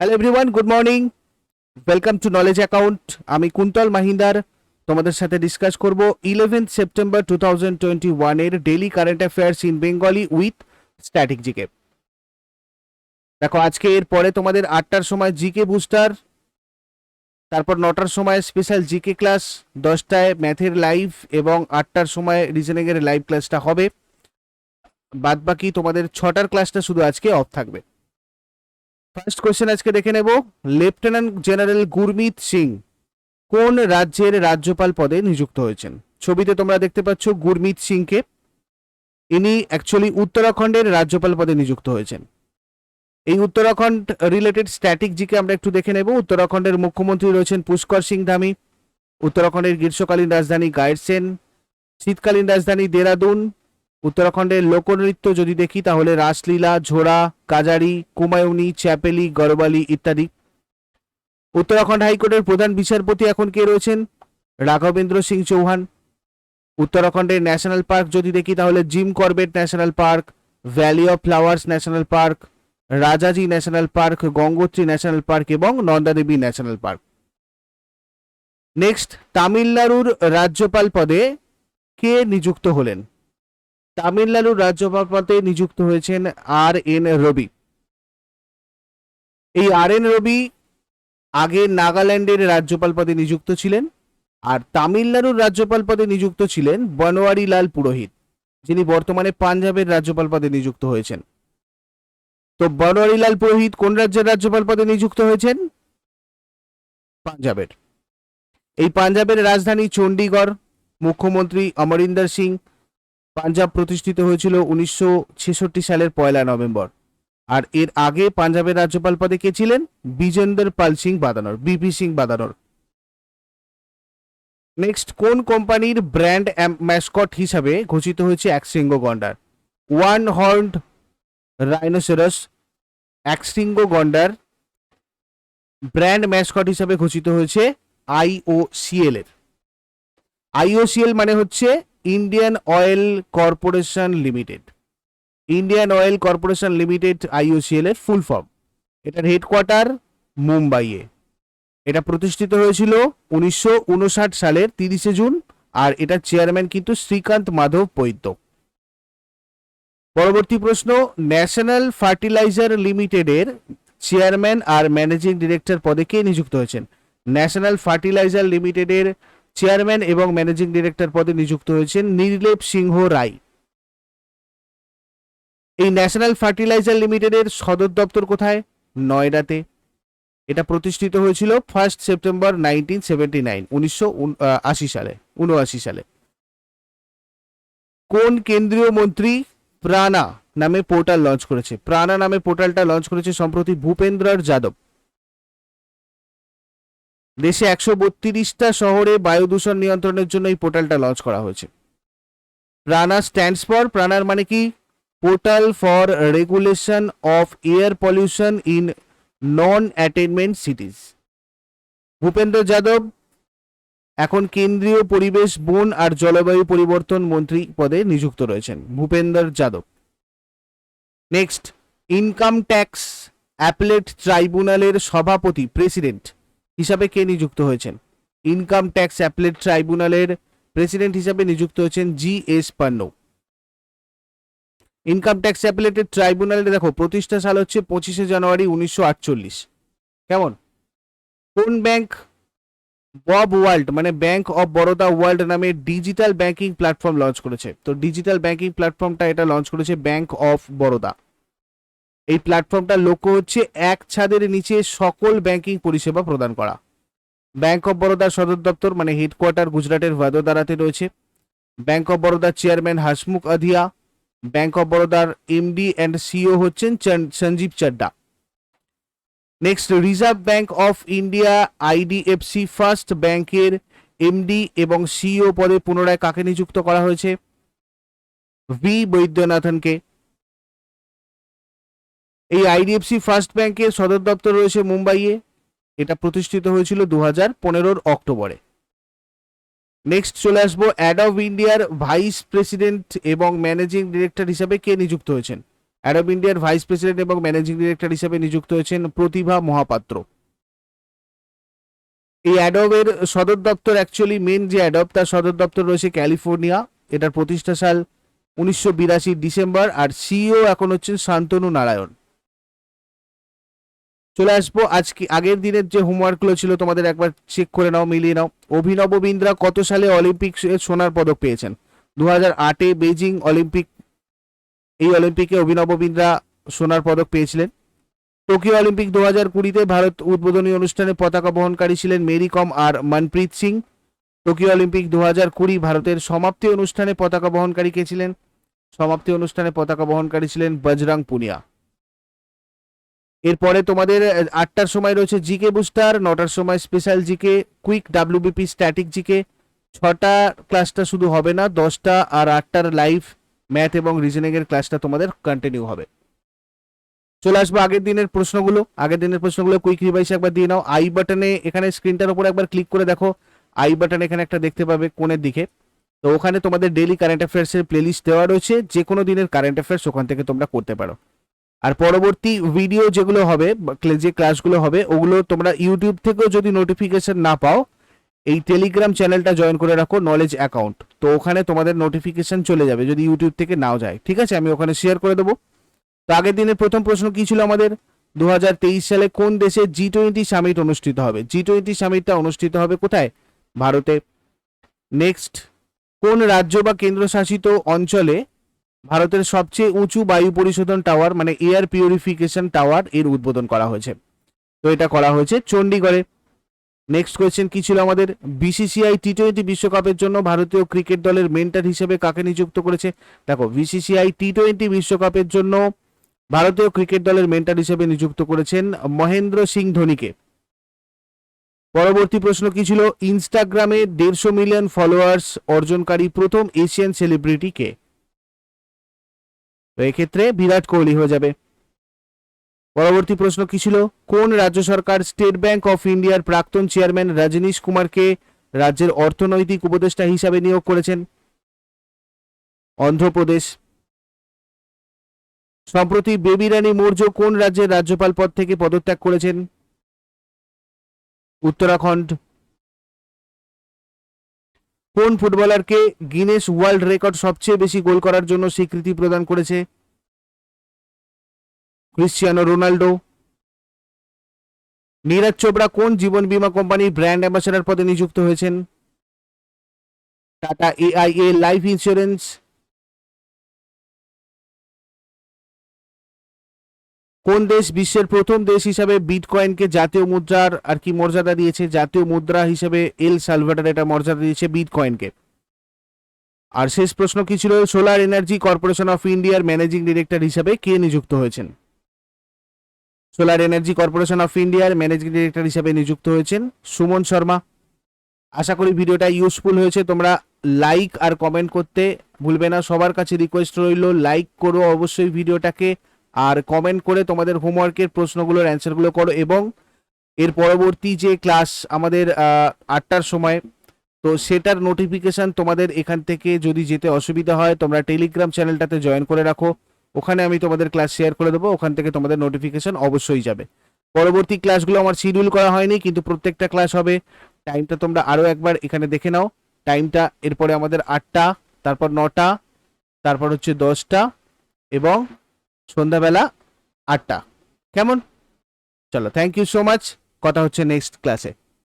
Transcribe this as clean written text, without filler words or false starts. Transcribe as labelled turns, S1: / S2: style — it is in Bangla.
S1: Hello everyone, good morning. Welcome to knowledge account. আমি কুন্তল মাহিন্দার তোমাদের সাথে ডিসকাস করব 11th সেপ্টেম্বর 2021 এর daily current affairs in Bengali with static GK. দেখো, আজকে এর পরে তোমাদের 8টার সময় জিকে বুস্টার, তারপর 9টার সময় স্পেশাল জিকে ক্লাস, 10টায় ম্যাথের লাইভ এবং 8টার সময় রিজনিং এর লাইভ ক্লাসটা হবে। বাদ বাকি তোমাদের 6টার ক্লাসটা শুধু আজকে অফ থাকবে। ফার্স্ট কোশ্চেন আজকে দেখে নেব। লেফটেন্যান্ট জেনারেল গুরমিত সিং কোন রাজ্যের রাজ্যপাল পদে নিযুক্ত হয়েছেন? ছবিতে তোমরা দেখতে পাচ্ছ গুরমিত সিংকে। ইনি অ্যাকচুয়ালি উত্তরাখণ্ডের রাজ্যপাল পদে নিযুক্ত হয়েছেন। এই উত্তরাখণ্ড রিলেটেড স্ট্যাটিক জিকে আমরা একটু দেখে নেব। উত্তরাখণ্ডের মুখ্যমন্ত্রী রয়েছেন পুষ্কর সিং ধামি। উত্তরাখণ্ডের গ্রীষ্মকালীন রাজধানী গায়রসেন, শীতকালীন রাজধানী দেরাদুন। উত্তরাখণ্ডের লোকনৃত্য যদি দেখি তাহলে রাসলীলা, ঝোড়া, কাজারি, কুমায়ুনি, চ্যাপেলি, গরবালি ইত্যাদি। উত্তরাখণ্ড হাইকোর্টের প্রধান বিচারপতি এখন কে রয়েছেন? রাঘবেন্দ্র সিং চৌহান। উত্তরাখণ্ডের ন্যাশনাল পার্ক যদি দেখি তাহলে Jim Corbett national park, valley of flowers national park, Rajaji national park, Gangotri national park এবং নন্দাদেবী ন্যাশনাল পার্ক। নেক্সট, তামিলনাড়ুর রাজ্যপাল পদে কে নিযুক্ত হলেন? তামিলনাড়ুর রাজ্যপাল পদে নিযুক্ত হয়েছেন আর.এন. রবি। এই আর.এন. রবি আগে নাগাল্যান্ডের রাজ্যপাল পদে নিযুক্ত ছিলেন, আর তামিলনাড়ুর রাজ্যপাল পদে নিযুক্ত ছিলেন বনোয়ারিলাল পুরোহিত, যিনি বর্তমানে পাঞ্জাবের রাজ্যপাল পদে নিযুক্ত হয়েছেন। তো বনোয়ারিলাল পুরোহিত কোন রাজ্যের রাজ্যপাল পদে নিযুক্ত হয়েছেন? পাঞ্জাবের। এই পাঞ্জাবের রাজধানী চণ্ডীগড়। মুখ্যমন্ত্রী অমরিন্দর সিং। পাঞ্জাব প্রতিষ্ঠিত হয়েছিল 1966 সালের 1 নভেম্বর। আর এর আগে পাঞ্জাবের রাজ্যপাল পদে কে ছিলেন? বিজেন্দর পাল সিং বাদানোর, বিপি সিং বাদানোর। নেক্সট, কোন কোম্পানির ব্র্যান্ড ম্যাসকট হিসাবে ঘোষিত হয়েছে একশৃঙ্গ গন্ডার? ওয়ান হর্নড রাইনোসেরাস একশৃঙ্গ গন্ডার ব্র্যান্ড ম্যাসকট হিসাবে ঘোষিত হয়েছে আইওসিএল এর। আইওসিএল মানে হচ্ছে Indian oil corporation limited. Indian oil corporation limited IOCL এর ফুল ফর্ম। এটার হেডকোয়ার্টার মুম্বাইয়ে। এটা প্রতিষ্ঠিত হয়েছিল 1959 সালের 30শে জুন, আর এটার চেয়ারম্যান কিন্তু শ্রীকান্ত মাধব বৈদ্য। পরবর্তী প্রশ্ন, ন্যাশনাল ফার্টিলাইজার লিমিটেডের চেয়ারম্যান আর ম্যানেজিং ডিরেক্টর পদে কে নিযুক্ত হয়েছেন? ন্যাশনাল ফার্টিলাইজার লিমিটেডের চেয়ারম্যান এবং ম্যানেজিং ডিরেক্টর পদে নিযুক্ত হয়েছেন নীলেপ সিংহ রায়। এই ন্যাশনাল ফার্টিলাইজার লিমিটেডের সদর দপ্তর কোথায়? নয়ডাতে। এটা প্রতিষ্ঠিত হয়েছিল 1 সেপ্টেম্বর 1979, 1979 সালে। কোন কেন্দ্রীয় মন্ত্রী প্রাণা নামে পোর্টাল লঞ্চ করেছে? প্রাণা নামে পোর্টালটা লঞ্চ করেছে সম্প্রতি ভূপেন্দ্র যাদব। দেশে 132টা শহরে বায়ু দূষণ নিয়ন্ত্রণের জন্য এই পোর্টালটা লঞ্চ করা হয়েছে। প্রাণা স্ট্যান্ডস ফর, প্রাণার মানে কি? Portal for regulation of air pollution in non attainment সিটিজ। Bhupendra Yadav এখন কেন্দ্রীয় পরিবেশ, বন আর জলবায়ু পরিবর্তন মন্ত্রী পদে নিযুক্ত রয়েছেন Bhupendra Yadav. Next, income tax appellate ট্রাইব্যুনালের সভাপতি, প্রেসিডেন্ট হিসাবে কে নিযুক্ত হয়েছেন? ইনকাম ট্যাক্স অ্যাপেলেট ট্রাইব্যুনালের প্রেসিডেন্ট হিসাবে নিযুক্ত হয়েছেন জি.এস. পান্নু। ইনকাম ট্যাক্স অ্যাপেলেটেড ট্রাইব্যুনালের দেখো প্রতিষ্ঠা সাল হচ্ছে 25শে জানুয়ারি 1948। কেমন? কোন ব্যাংক বব ওয়ার্ল্ড মানে ব্যাংক অফ বরোদা ওয়ার্ল্ড নামে ডিজিটাল ব্যাংকিং প্ল্যাটফর্ম লঞ্চ করেছে? তো ডিজিটাল ব্যাংকিং প্ল্যাটফর্মটা এটা লঞ্চ করেছে ব্যাংক অফ বরোদা। এই প্ল্যাটফর্মটার লক্ষ্য হচ্ছে এক ছাদের নিচে সকল ব্যাংকিং পরিষেবা প্রদান করা। ব্যাংক অফ বরোদার সদর দপ্তর মানে হেডকোয়ার্টার গুজরাটের ভাদোদারাতে রয়েছে। ব্যাংক অফ বরোদার chairman Hasmukh Adhia. Bank of বরোদার এমডি অ্যান্ড সিও হচ্ছেন Sanjiv Chadha. Next, Reserve Bank of India IDFC first ব্যাংকের এমডি এবং সিইও পদে পুনরায় কাকে নিযুক্ত করা হয়েছে? ভি বৈদ্যনাথনকে। এই আইডিএফসি ফার্স্ট ব্যাংকের সদর দপ্তর রয়েছে মুম্বাইয়ে। এটা প্রতিষ্ঠিত হয়েছিল 2015 অক্টোবরে। নেক্সট চলে আসবো, অ্যাডব ইন্ডিয়ার ভাইস প্রেসিডেন্ট এবং ম্যানেজিং ডিরেক্টর হিসাবে কে নিযুক্ত হয়েছেন? অ্যাডোব ইন্ডিয়ার ভাইস প্রেসিডেন্ট এবং ম্যানেজিং ডিরেক্টর হিসেবে নিযুক্ত হয়েছেন প্রতিভা মহাপাত্র। এই অ্যাডোবের সদর দপ্তর, অ্যাকচুয়ালি মেন যে অ্যাডোব তার সদর দপ্তর রয়েছে ক্যালিফোর্নিয়া। এটার প্রতিষ্ঠা সাল 1982 ডিসেম্বর, আর সিইও এখন হচ্ছেন শান্তনু নারায়ণ। চলে আসবো আজকে আগের দিনের যে হোমওয়ার্কগুলো ছিল তোমাদের একবার চেক করে নাও, মিলিয়ে নাও। অভিনব বিন্দ্রা কত সালে অলিম্পিক সোনার পদক পেয়েছেন? 2008 বেজিং অলিম্পিক, এই অলিম্পিকে অভিনব বিন্দ্রা সোনার পদক পেয়েছিলেন। টোকিও অলিম্পিক 2020-তে ভারত উদ্বোধনী অনুষ্ঠানে পতাকা বহনকারী ছিলেন মেরি কম আর মনপ্রীত সিং। টোকিও অলিম্পিক 2020 ভারতের সমাপ্তি অনুষ্ঠানে পতাকা বহনকারী কে ছিলেন? সমাপ্তি অনুষ্ঠানে পতাকা বহনকারী ছিলেন বজরং পুনিয়া। এরপরে তোমাদের 8টার সময় রয়েছে জিকে বুস্টার, 9টার সময় special GK, quick WBP static GK. 6টা ক্লাসটা শুধু হবে না, 10টা আর 8টার লাইভ ম্যাথ এবং রিজনিং এর ক্লাসটা তোমাদের কন্টিনিউ হবে। চলে আসবো আগের দিনের প্রশ্নগুলো কুইক রিভাইস একবার দিয়ে নাও। আই বাটনে, এখানে স্ক্রিনটার উপর একবার ক্লিক করে দেখো, আই বাটন এখানে একটা দেখতে পাবে কোণের দিকে। তো ওখানে তোমাদের ডেইলি কারেন্ট অ্যাফেয়ার্স এর প্লেলিস্ট দেওয়া রয়েছে, যে কোনো দিনের কারেন্ট অ্যাফেয়ার্স ওখান থেকে তোমরা করতে পারো। আর পরবর্তী ভিডিও যেগুলো হবে, যে ক্লাসগুলো হবে, ওগুলো তোমরা ইউটিউব থেকেও যদি নোটিফিকেশন না পাও, এই টেলিগ্রাম চ্যানেলটা জয়েন করে রাখো, নলেজ অ্যাকাউন্ট। তো ওখানে তোমাদের নোটিফিকেশন চলে যাবে যদি ইউটিউব থেকে নাও যায়, ঠিক আছে? আমি ওখানে শেয়ার করে দেবো। তো আগের দিনের প্রথম প্রশ্ন কি ছিল আমাদের? 2023 সালে কোন দেশে G20 সামিট অনুষ্ঠিত হবে? G20 সামিটটা অনুষ্ঠিত হবে কোথায়? ভারতে। নেক্সট, কোন রাজ্য বা কেন্দ্রশাসিত অঞ্চলে ভারতের সবচেয়ে উঁচু বায়ু পরিশোধন টাওয়ার, মানে এয়ার পিউরিফিকেশন টাওয়ার, এর উদ্বোধন করা হয়েছে? তো এটা করা হয়েছে চণ্ডীগড়ে। নেক্সট কোয়েশ্চেন কি ছিল আমাদের? বিসিসিআই টি20 বিশ্বকাপের জন্য ভারতীয় ক্রিকেট দলের মেন্টর হিসেবে কাকে নিযুক্ত করেছে? দেখো, বিসিসিআই টি20 বিশ্বকাপের জন্য ভারতীয় ক্রিকেট দলের মেন্টর হিসেবে নিযুক্ত করেছেন মহেন্দ্র সিং ধোনিকে। পরবর্তী প্রশ্ন কি ছিল? ইনস্টাগ্রামে 150 মিলিয়ন ফলোয়ার্স অর্জনকারী প্রথম এশিয়ান সেলিব্রিটি কে? তো এক্ষেত্রে বিরাট কোহলি হয়ে যাবে। পরবর্তী প্রশ্ন কি ছিল? কোন রাজ্য সরকার স্টেট ব্যাংক অফ ইন্ডিয়ার প্রাক্তন চেয়ারম্যান রজনীশ কুমারকে রাজ্যের অর্থনৈতিক উপদেষ্টা হিসাবে নিয়োগ করেছেন? অন্ধ্রপ্রদেশ। সম্প্রতি বেবি রানী মৌর্য কোন রাজ্যের রাজ্যপাল পদ থেকে পদত্যাগ করেছেন? উত্তরাখণ্ড। কোন ফুটবলারকে গিনেস ওয়ার্ল্ড রেকর্ড সবচেয়ে বেশি গোল করার জন্য স্বীকৃতি প্রদান করেছে? Cristiano Ronaldo. নীরজ চোপড়া কোন জীবন বীমা কোম্পানির ব্র্যান্ড অ্যাম্বাসেডর পদে নিযুক্ত হয়েছেন? Tata AIA life insurance. কোন দেশ বিশ্বের প্রথম দেশ হিসাবে বিটকয়েনকে জাতীয় মুদ্রার আর কি মর্যাদা দিয়েছে? জাতীয় মুদ্রা হিসেবে এল সালভাডর এটা মর্যাদা দিয়েছে বিটকয়েনকে। আর শেষ প্রশ্ন কি ছিল? সোলার এনার্জি কর্পোরেশন অফ ইন্ডিয়ার ম্যানেজিং ডিরেক্টর হিসাবে কে নিযুক্ত হয়েছেন? সোলার এনার্জি কর্পোরেশন অফ ইন্ডিয়ার ম্যানেজিং ডিরেক্টর হিসাবে নিযুক্ত হয়েছেন সুমন শর্মা। আশা করি ভিডিওটা ইউজফুল হয়েছে। তোমরা লাইক আর কমেন্ট করতে ভুলবে না। সবার কাছে রিকোয়েস্ট রইল, লাইক করো অবশ্যই ভিডিওটাকে, আর কমেন্ট করে তোমাদের হোমওয়ার্কের প্রশ্নগুলোর অ্যান্সারগুলো করো। এবং এর পরবর্তী যে ক্লাস আমাদের 8টার সময়, তো সেটার নোটিফিকেশান তোমাদের এখান থেকে যদি যেতে অসুবিধা হয়, তোমরা টেলিগ্রাম চ্যানেলটাতে জয়েন করে রাখো, ওখানে আমি তোমাদের ক্লাস শেয়ার করে দেবো, ওখান থেকে তোমাদের নোটিফিকেশান অবশ্যই যাবে। পরবর্তী ক্লাসগুলো আমার শিডিউল করা হয়নি, কিন্তু প্রত্যেকটা ক্লাস হবে। টাইমটা তোমরা আরও একবার এখানে দেখে নাও। টাইমটা এরপরে আমাদের 8টা, তারপর 9টা, তারপর হচ্ছে 10টা এবং সন্ধ্যাবেলা 8টা। কেমন? চলো, থ্যাংক ইউ সো মাচ। কথা হচ্ছে নেক্সট ক্লাসে।